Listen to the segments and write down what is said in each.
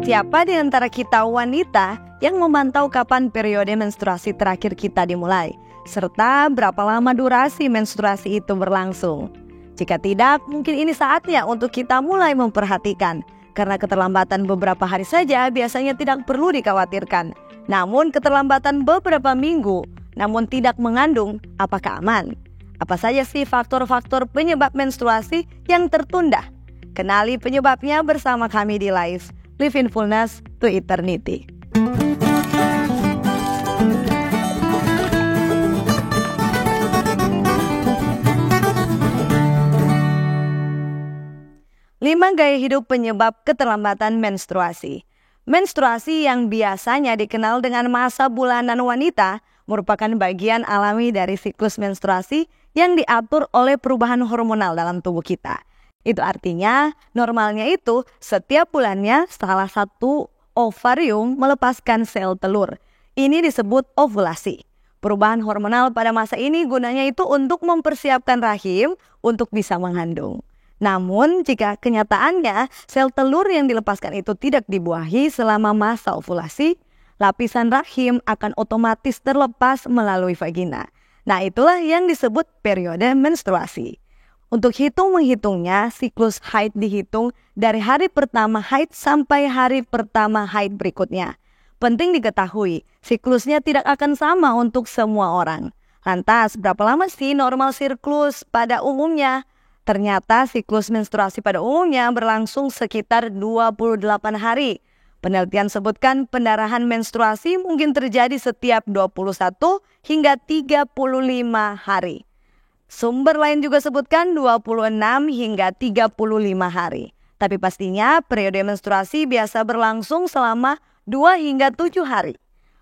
Siapa di antara kita wanita yang memantau kapan periode menstruasi terakhir kita dimulai, serta berapa lama durasi menstruasi itu berlangsung? Jika tidak, mungkin ini saatnya untuk kita mulai memperhatikan, karena keterlambatan beberapa hari saja biasanya tidak perlu dikhawatirkan. Namun keterlambatan beberapa minggu, namun tidak mengandung, apakah aman? Apa saja sih faktor-faktor penyebab menstruasi yang tertunda? Kenali penyebabnya bersama kami di Live in Fullness to Eternity. Lima gaya hidup penyebab keterlambatan menstruasi. Menstruasi yang biasanya dikenal dengan masa bulanan wanita merupakan bagian alami dari siklus menstruasi yang diatur oleh perubahan hormonal dalam tubuh kita. Itu artinya normalnya itu setiap bulannya salah satu ovarium melepaskan sel telur. Ini disebut ovulasi. Perubahan hormonal pada masa ini gunanya itu untuk mempersiapkan rahim untuk bisa mengandung. Namun jika kenyataannya sel telur yang dilepaskan itu tidak dibuahi selama masa ovulasi, lapisan rahim akan otomatis terlepas melalui vagina. Nah, itulah yang disebut periode menstruasi. Untuk menghitungnya, siklus haid dihitung dari hari pertama haid sampai hari pertama haid berikutnya. Penting diketahui, siklusnya tidak akan sama untuk semua orang. Lantas, berapa lama sih normal siklus pada umumnya? Ternyata siklus menstruasi pada umumnya berlangsung sekitar 28 hari. Penelitian sebutkan pendarahan menstruasi mungkin terjadi setiap 21 hingga 35 hari. Sumber lain juga sebutkan 26 hingga 35 hari. Tapi pastinya periode menstruasi biasa berlangsung selama 2 hingga 7 hari.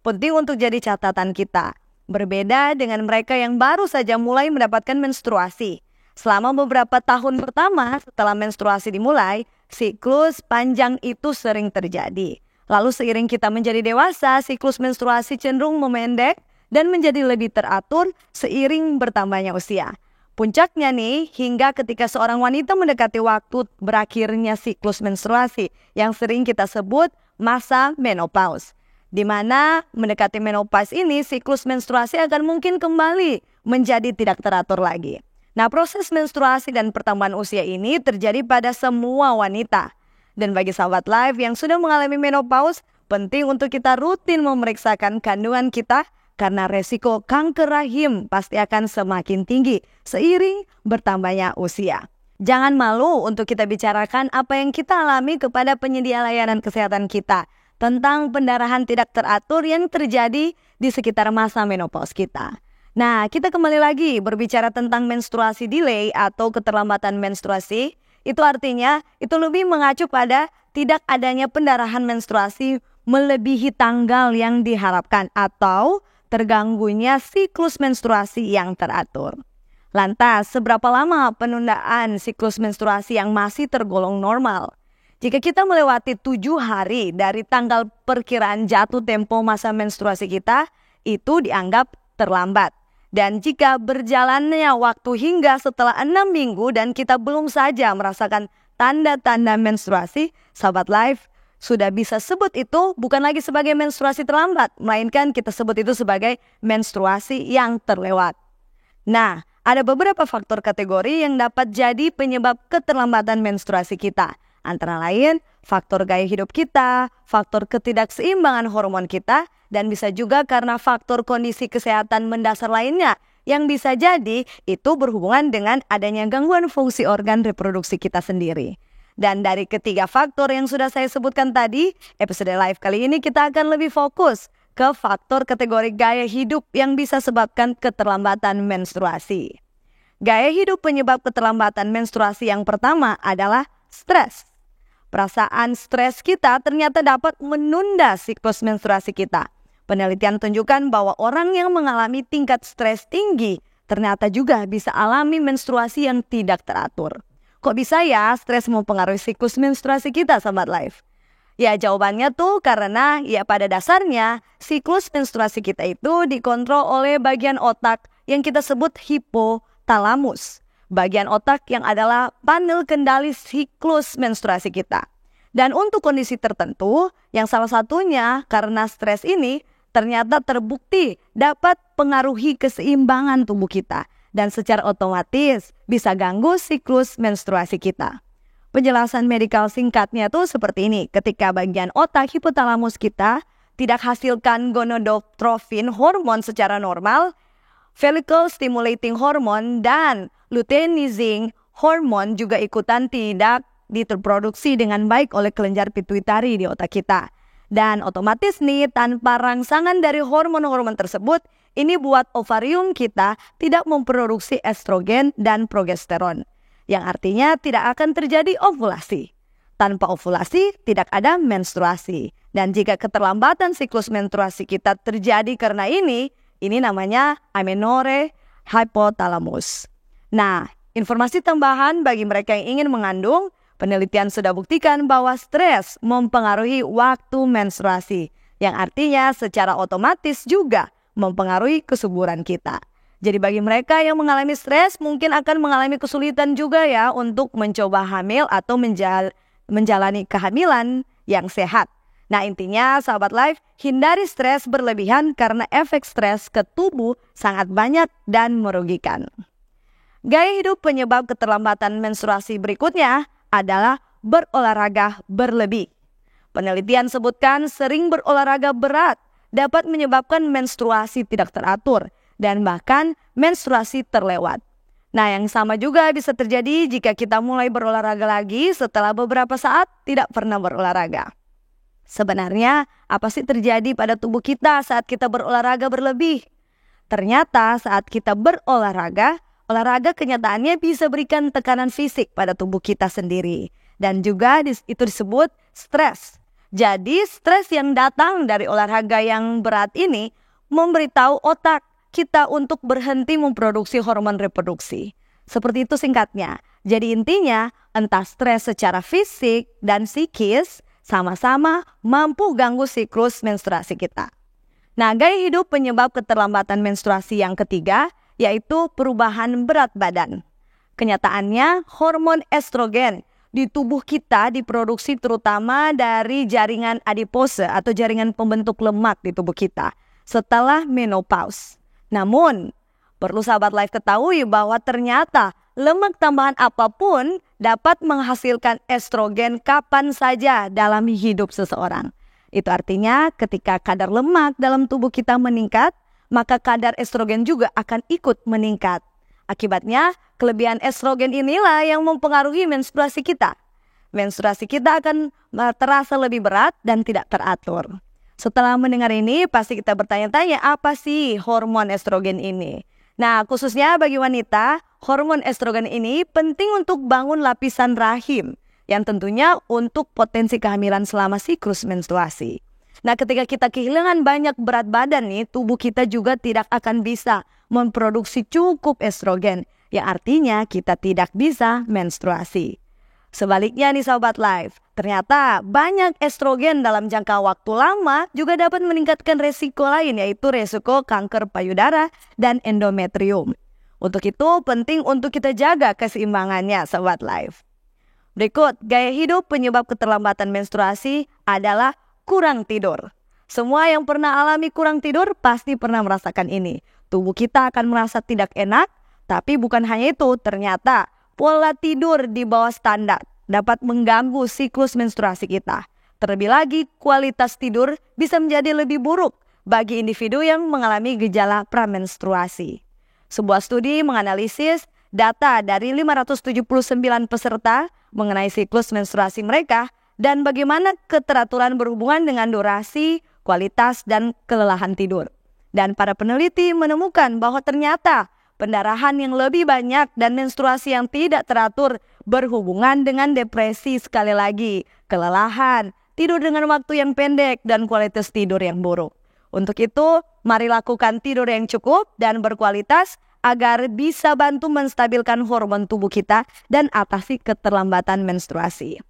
Penting untuk jadi catatan kita. Berbeda dengan mereka yang baru saja mulai mendapatkan menstruasi. Selama beberapa tahun pertama setelah menstruasi dimulai, siklus panjang itu sering terjadi. Lalu seiring kita menjadi dewasa, siklus menstruasi cenderung memendek dan menjadi lebih teratur seiring bertambahnya usia. Puncaknya nih, hingga ketika seorang wanita mendekati waktu berakhirnya siklus menstruasi yang sering kita sebut masa menopause. Di mana mendekati menopause ini, siklus menstruasi akan mungkin kembali menjadi tidak teratur lagi. Nah, proses menstruasi dan pertambahan usia ini terjadi pada semua wanita. Dan bagi sahabat Live yang sudah mengalami menopause, penting untuk kita rutin memeriksakan kandungan kita karena resiko kanker rahim pasti akan semakin tinggi seiring bertambahnya usia. Jangan malu untuk kita bicarakan apa yang kita alami kepada penyedia layanan kesehatan kita tentang pendarahan tidak teratur yang terjadi di sekitar masa menopause kita. Nah, kita kembali lagi berbicara tentang menstruasi delay atau keterlambatan menstruasi. Itu artinya itu lebih mengacu pada tidak adanya pendarahan menstruasi melebihi tanggal yang diharapkan atau terganggunya siklus menstruasi yang teratur. Lantas, seberapa lama penundaan siklus menstruasi yang masih tergolong normal? Jika kita melewati 7 hari dari tanggal perkiraan jatuh tempo masa menstruasi kita, itu dianggap terlambat. Dan jika berjalannya waktu hingga setelah 6 minggu dan kita belum saja merasakan tanda-tanda menstruasi, sahabat Live sudah bisa sebut itu bukan lagi sebagai menstruasi terlambat, melainkan kita sebut itu sebagai menstruasi yang terlewat. Nah, ada beberapa faktor kategori yang dapat jadi penyebab keterlambatan menstruasi kita. Antara lain, faktor gaya hidup kita, faktor ketidakseimbangan hormon kita, dan bisa juga karena faktor kondisi kesehatan mendasar lainnya yang bisa jadi itu berhubungan dengan adanya gangguan fungsi organ reproduksi kita sendiri. Dan dari ketiga faktor yang sudah saya sebutkan tadi, episode Live kali ini kita akan lebih fokus ke faktor kategori gaya hidup yang bisa sebabkan keterlambatan menstruasi. Gaya hidup penyebab keterlambatan menstruasi yang pertama adalah stres. Perasaan stres kita ternyata dapat menunda siklus menstruasi kita. Penelitian tunjukkan bahwa orang yang mengalami tingkat stres tinggi ternyata juga bisa alami menstruasi yang tidak teratur. Kok bisa ya stres mempengaruhi siklus menstruasi kita, sahabat Live? Ya, jawabannya tuh karena ya pada dasarnya siklus menstruasi kita itu dikontrol oleh bagian otak yang kita sebut hipotalamus. Bagian otak yang adalah panel kendali siklus menstruasi kita. Dan untuk kondisi tertentu, yang salah satunya karena stres ini ternyata terbukti dapat pengaruhi keseimbangan tubuh kita dan secara otomatis bisa ganggu siklus menstruasi kita. Penjelasan medikal singkatnya tuh seperti ini. Ketika bagian otak hipotalamus kita tidak hasilkan gonadotropin hormon secara normal, follicle stimulating hormone dan luteinizing hormon juga ikutan tidak diproduksi dengan baik oleh kelenjar pituitari di otak kita. Dan otomatis nih tanpa rangsangan dari hormon-hormon tersebut, ini buat ovarium kita tidak memproduksi estrogen dan progesteron. Yang artinya tidak akan terjadi ovulasi. Tanpa ovulasi tidak ada menstruasi. Dan jika keterlambatan siklus menstruasi kita terjadi karena ini namanya amenorrhea hypothalamus. Nah, informasi tambahan bagi mereka yang ingin mengandung, penelitian sudah buktikan bahwa stres mempengaruhi waktu menstruasi, yang artinya secara otomatis juga mempengaruhi kesuburan kita. Jadi bagi mereka yang mengalami stres mungkin akan mengalami kesulitan juga ya untuk mencoba hamil atau menjalani kehamilan yang sehat. Nah intinya sahabat life, hindari stres berlebihan karena efek stres ke tubuh sangat banyak dan merugikan. Gaya hidup penyebab keterlambatan menstruasi berikutnya adalah berolahraga berlebih. Penelitian sebutkan sering berolahraga berat dapat menyebabkan menstruasi tidak teratur dan bahkan menstruasi terlewat. Nah yang sama juga bisa terjadi jika kita mulai berolahraga lagi setelah beberapa saat tidak pernah berolahraga. Sebenarnya apa sih terjadi pada tubuh kita saat kita berolahraga berlebih? Ternyata saat kita berolahraga, olahraga kenyataannya bisa berikan tekanan fisik pada tubuh kita sendiri. Dan juga itu disebut stres. Jadi stres yang datang dari olahraga yang berat ini memberitahu otak kita untuk berhenti memproduksi hormon reproduksi. Seperti itu singkatnya. Jadi intinya entah stres secara fisik dan psikis sama-sama mampu ganggu siklus menstruasi kita. Nah, gaya hidup penyebab keterlambatan menstruasi yang ketiga yaitu perubahan berat badan. Kenyataannya hormon estrogen di tubuh kita diproduksi terutama dari jaringan adipose atau jaringan pembentuk lemak di tubuh kita setelah menopause. Namun, perlu sahabat life ketahui bahwa ternyata lemak tambahan apapun dapat menghasilkan estrogen kapan saja dalam hidup seseorang. Itu artinya ketika kadar lemak dalam tubuh kita meningkat, maka kadar estrogen juga akan ikut meningkat. Akibatnya, kelebihan estrogen inilah yang mempengaruhi menstruasi kita. Menstruasi kita akan terasa lebih berat dan tidak teratur. Setelah mendengar ini, pasti kita bertanya-tanya apa sih hormon estrogen ini? Nah, khususnya bagi wanita, hormon estrogen ini penting untuk bangun lapisan rahim, yang tentunya untuk potensi kehamilan selama siklus menstruasi. Nah, ketika kita kehilangan banyak berat badan nih, tubuh kita juga tidak akan bisa memproduksi cukup estrogen, yang artinya kita tidak bisa menstruasi. Sebaliknya nih sahabat life, ternyata banyak estrogen dalam jangka waktu lama juga dapat meningkatkan resiko lain, yaitu resiko kanker payudara dan endometrium. Untuk itu penting untuk kita jaga keseimbangannya sahabat life. Berikut gaya hidup penyebab keterlambatan menstruasi adalah kurang tidur. Semua yang pernah alami kurang tidur pasti pernah merasakan ini. Tubuh kita akan merasa tidak enak, tapi bukan hanya itu, ternyata pola tidur di bawah standar dapat mengganggu siklus menstruasi kita. Terlebih lagi, kualitas tidur bisa menjadi lebih buruk bagi individu yang mengalami gejala pramenstruasi. Sebuah studi menganalisis data dari 579 peserta mengenai siklus menstruasi mereka dan bagaimana keteraturan berhubungan dengan durasi, kualitas, dan kelelahan tidur. Dan para peneliti menemukan bahwa ternyata pendarahan yang lebih banyak dan menstruasi yang tidak teratur berhubungan dengan depresi, sekali lagi, kelelahan, tidur dengan waktu yang pendek, dan kualitas tidur yang buruk. Untuk itu, mari lakukan tidur yang cukup dan berkualitas agar bisa bantu menstabilkan hormon tubuh kita dan atasi keterlambatan menstruasi.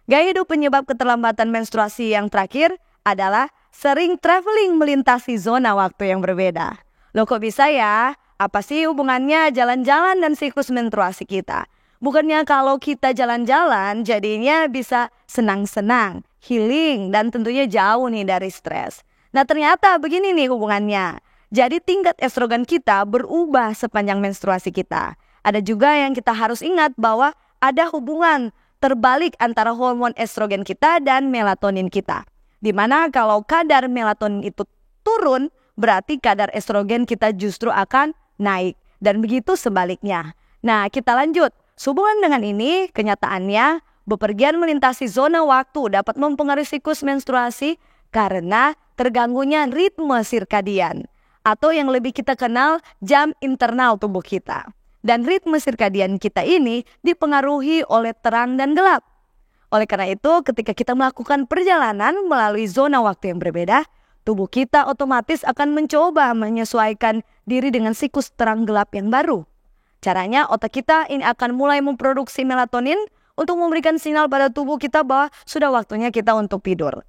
Gaya hidup penyebab keterlambatan menstruasi yang terakhir adalah sering traveling melintasi zona waktu yang berbeda. Loh kok bisa ya? Apa sih hubungannya jalan-jalan dan siklus menstruasi kita? Bukannya kalau kita jalan-jalan jadinya bisa senang-senang, healing, dan tentunya jauh nih dari stres. Nah ternyata begini nih hubungannya. Jadi tingkat estrogen kita berubah sepanjang menstruasi kita. Ada juga yang kita harus ingat bahwa ada hubungan terbalik antara hormon estrogen kita dan melatonin kita. Dimana kalau kadar melatonin itu turun, berarti kadar estrogen kita justru akan naik. Dan begitu sebaliknya. Nah kita lanjut. Sehubungan dengan ini, kenyataannya bepergian melintasi zona waktu dapat mempengaruhi siklus menstruasi karena terganggunya ritme sirkadian. Atau yang lebih kita kenal jam internal tubuh kita. Dan ritme sirkadian kita ini dipengaruhi oleh terang dan gelap. Oleh karena itu, ketika kita melakukan perjalanan melalui zona waktu yang berbeda, tubuh kita otomatis akan mencoba menyesuaikan diri dengan siklus terang gelap yang baru. Caranya otak kita ini akan mulai memproduksi melatonin untuk memberikan sinyal pada tubuh kita bahwa sudah waktunya kita untuk tidur.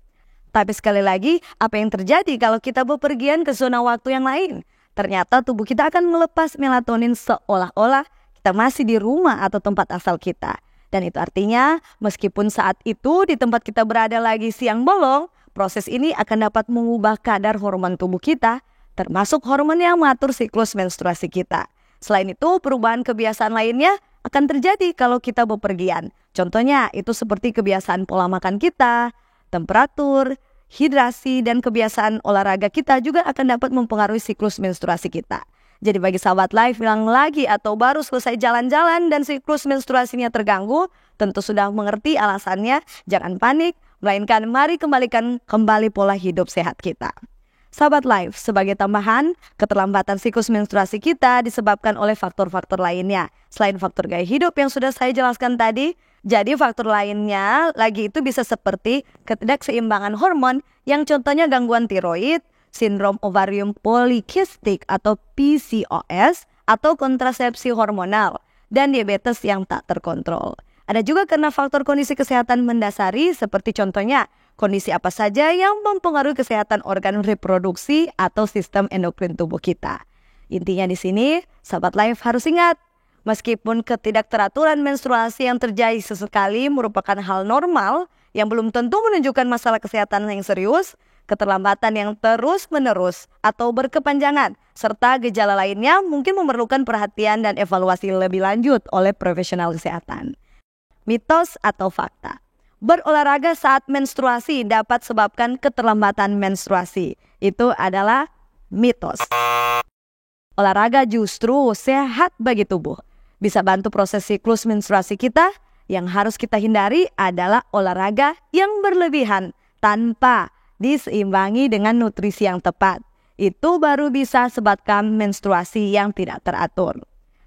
Tapi sekali lagi, apa yang terjadi kalau kita bepergian ke zona waktu yang lain? Ternyata tubuh kita akan melepas melatonin seolah-olah kita masih di rumah atau tempat asal kita. Dan itu artinya meskipun saat itu di tempat kita berada lagi siang bolong, proses ini akan dapat mengubah kadar hormon tubuh kita, termasuk hormon yang mengatur siklus menstruasi kita. Selain itu, perubahan kebiasaan lainnya akan terjadi kalau kita bepergian. Contohnya, itu seperti kebiasaan pola makan kita, temperatur, hidrasi, dan kebiasaan olahraga kita juga akan dapat mempengaruhi siklus menstruasi kita. Jadi bagi sahabat live yang lagi atau baru selesai jalan-jalan dan siklus menstruasinya terganggu, tentu sudah mengerti alasannya, jangan panik, melainkan mari kembalikan kembali pola hidup sehat kita. Sahabat live, sebagai tambahan, keterlambatan siklus menstruasi kita disebabkan oleh faktor-faktor lainnya. Selain faktor gaya hidup yang sudah saya jelaskan tadi, jadi faktor lainnya lagi itu bisa seperti ketidakseimbangan hormon yang contohnya gangguan tiroid, sindrom ovarium polikistik atau PCOS, atau kontrasepsi hormonal, dan diabetes yang tak terkontrol. Ada juga karena faktor kondisi kesehatan mendasari seperti contohnya kondisi apa saja yang mempengaruhi kesehatan organ reproduksi atau sistem endokrin tubuh kita. Intinya di sini, sahabat live harus ingat, meskipun ketidakteraturan menstruasi yang terjadi sesekali merupakan hal normal yang belum tentu menunjukkan masalah kesehatan yang serius, keterlambatan yang terus-menerus atau berkepanjangan, serta gejala lainnya mungkin memerlukan perhatian dan evaluasi lebih lanjut oleh profesional kesehatan. Mitos atau fakta? Berolahraga saat menstruasi dapat sebabkan keterlambatan menstruasi. Itu adalah mitos. Olahraga justru sehat bagi tubuh. Bisa bantu proses siklus menstruasi kita. Yang harus kita hindari adalah olahraga yang berlebihan tanpa diseimbangi dengan nutrisi yang tepat. Itu baru bisa sebabkan menstruasi yang tidak teratur.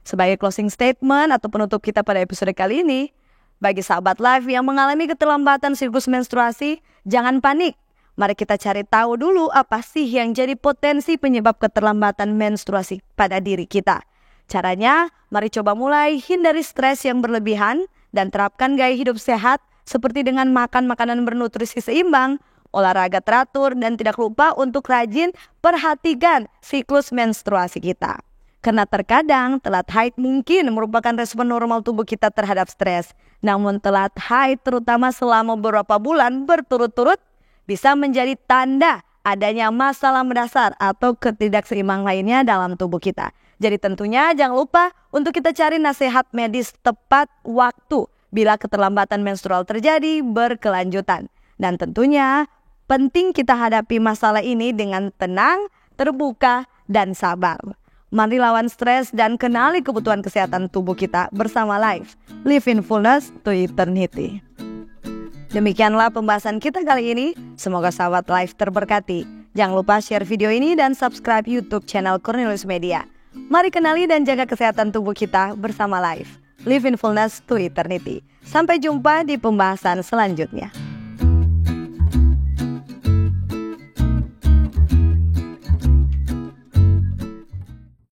Sebagai closing statement atau penutup kita pada episode kali ini, bagi sahabat live yang mengalami keterlambatan siklus menstruasi, jangan panik. Mari kita cari tahu dulu apa sih yang jadi potensi penyebab keterlambatan menstruasi pada diri kita. Caranya, mari coba mulai hindari stres yang berlebihan dan terapkan gaya hidup sehat seperti dengan makan makanan bernutrisi seimbang, olahraga teratur, dan tidak lupa untuk rajin perhatikan siklus menstruasi kita. Karena terkadang telat haid mungkin merupakan respon normal tubuh kita terhadap stres. Namun telat haid terutama selama beberapa bulan berturut-turut bisa menjadi tanda adanya masalah mendasar atau ketidakseimbangan lainnya dalam tubuh kita. Jadi tentunya jangan lupa untuk kita cari nasihat medis tepat waktu bila keterlambatan menstrual terjadi berkelanjutan. Dan tentunya penting kita hadapi masalah ini dengan tenang, terbuka, dan sabar. Mari lawan stres dan kenali kebutuhan kesehatan tubuh kita bersama Live. Live in fullness to eternity. Demikianlah pembahasan kita kali ini. Semoga sahabat Live terberkati. Jangan lupa share video ini dan subscribe YouTube channel Cornelius Media. Mari kenali dan jaga kesehatan tubuh kita bersama Live. Live in fullness to eternity. Sampai jumpa di pembahasan selanjutnya.